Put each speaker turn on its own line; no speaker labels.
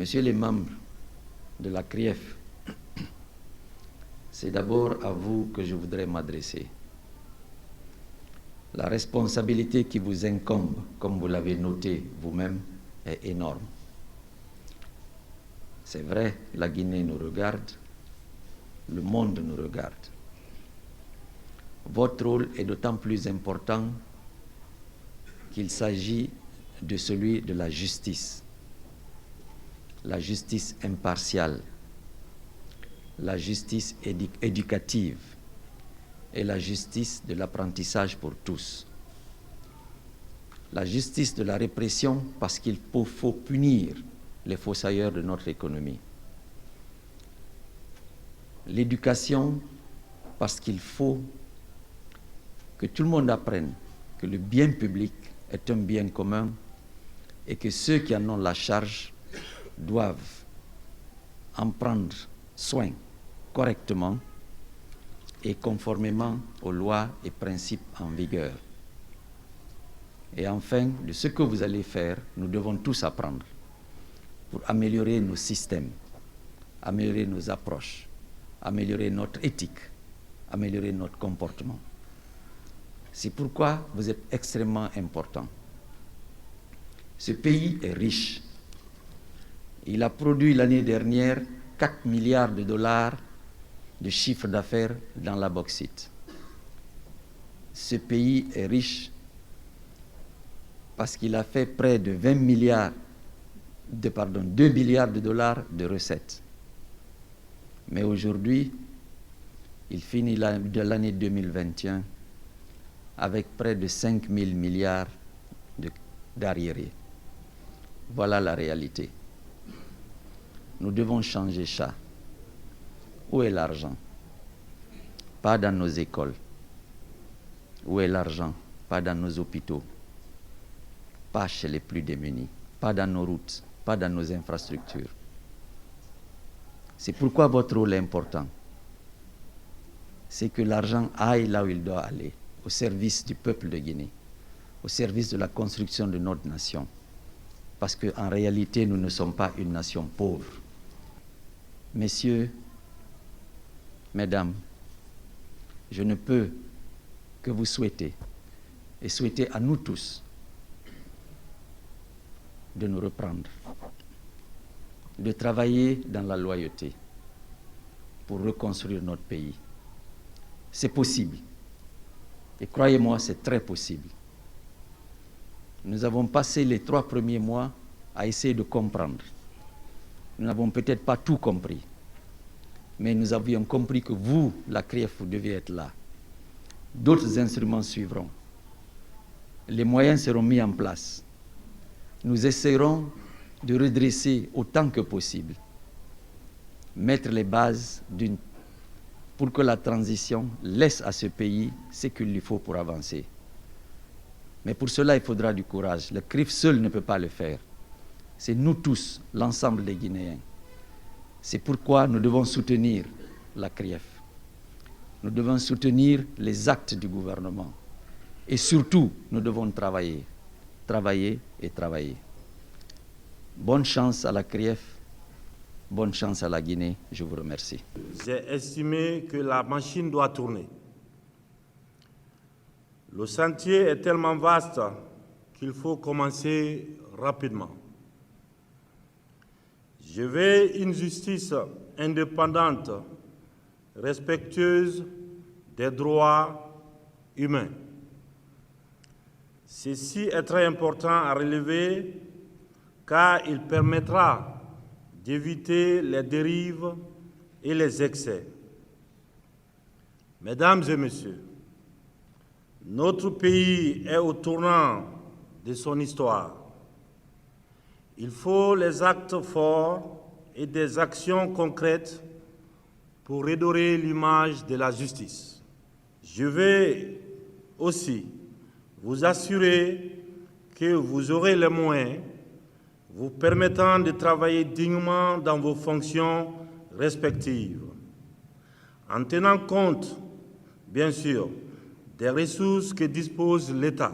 Messieurs les membres de la CRIEF, c'est d'abord à vous que je voudrais m'adresser. La responsabilité qui vous incombe, comme vous l'avez noté vous-même, est énorme. C'est vrai, la Guinée nous regarde, le monde nous regarde. Votre rôle est d'autant plus important qu'il s'agit de celui de la justice impartiale, la justice éducative et la justice de l'apprentissage pour tous. La justice de la répression parce qu'il faut punir les fossoyeurs de notre économie. L'éducation parce qu'il faut que tout le monde apprenne que le bien public est un bien commun et que ceux qui en ont la charge doivent en prendre soin correctement et conformément aux lois et principes en vigueur. Et enfin, de ce que vous allez faire, nous devons tous apprendre pour améliorer nos systèmes, améliorer nos approches, améliorer notre éthique, améliorer notre comportement. C'est pourquoi vous êtes extrêmement important. Ce pays est riche. Il a produit l'année dernière 4 milliards de dollars de chiffre d'affaires dans la bauxite. Ce pays est riche parce qu'il a fait près de 2 milliards de dollars de recettes. Mais aujourd'hui, il finit l'année 2021 avec près de 5 000 milliards d'arriérés. Voilà la réalité. Nous devons changer ça. Où est l'argent? Pas dans nos écoles. Où est l'argent? Pas dans nos hôpitaux. Pas chez les plus démunis. Pas dans nos routes. Pas dans nos infrastructures. C'est pourquoi votre rôle est important. C'est que l'argent aille là où il doit aller, au service du peuple de Guinée, au service de la construction de notre nation. Parce qu'en réalité, nous ne sommes pas une nation pauvre. Messieurs, mesdames, je ne peux que vous souhaiter, et souhaiter à nous tous, de nous reprendre, de travailler dans la loyauté pour reconstruire notre pays. C'est possible. Et croyez-moi, c'est très possible. Nous avons passé les 3 premiers mois à essayer de comprendre. Nous n'avons peut-être pas tout compris, mais nous avions compris que vous, la CRIEF, vous deviez être là. D'autres instruments suivront. Les moyens seront mis en place. Nous essaierons de redresser autant que possible, mettre les bases pour que la transition laisse à ce pays ce qu'il lui faut pour avancer. Mais pour cela, il faudra du courage. Le CRIF seul ne peut pas le faire. C'est nous tous, l'ensemble des Guinéens. C'est pourquoi nous devons soutenir la CRIEF. Nous devons soutenir les actes du gouvernement. Et surtout, nous devons travailler. Travailler et travailler. Bonne chance à la CRIEF. Bonne chance à la Guinée. Je vous remercie.
J'ai estimé que la machine doit tourner. Le chantier est tellement vaste qu'il faut commencer rapidement. Je veux une justice indépendante, respectueuse des droits humains. Ceci est très important à relever car il permettra d'éviter les dérives et les excès. Mesdames et messieurs, notre pays est au tournant de son histoire. Il faut les actes forts et des actions concrètes pour redorer l'image de la justice. Je vais aussi vous assurer que vous aurez les moyens vous permettant de travailler dignement dans vos fonctions respectives, en tenant compte, bien sûr, des ressources que dispose l'État.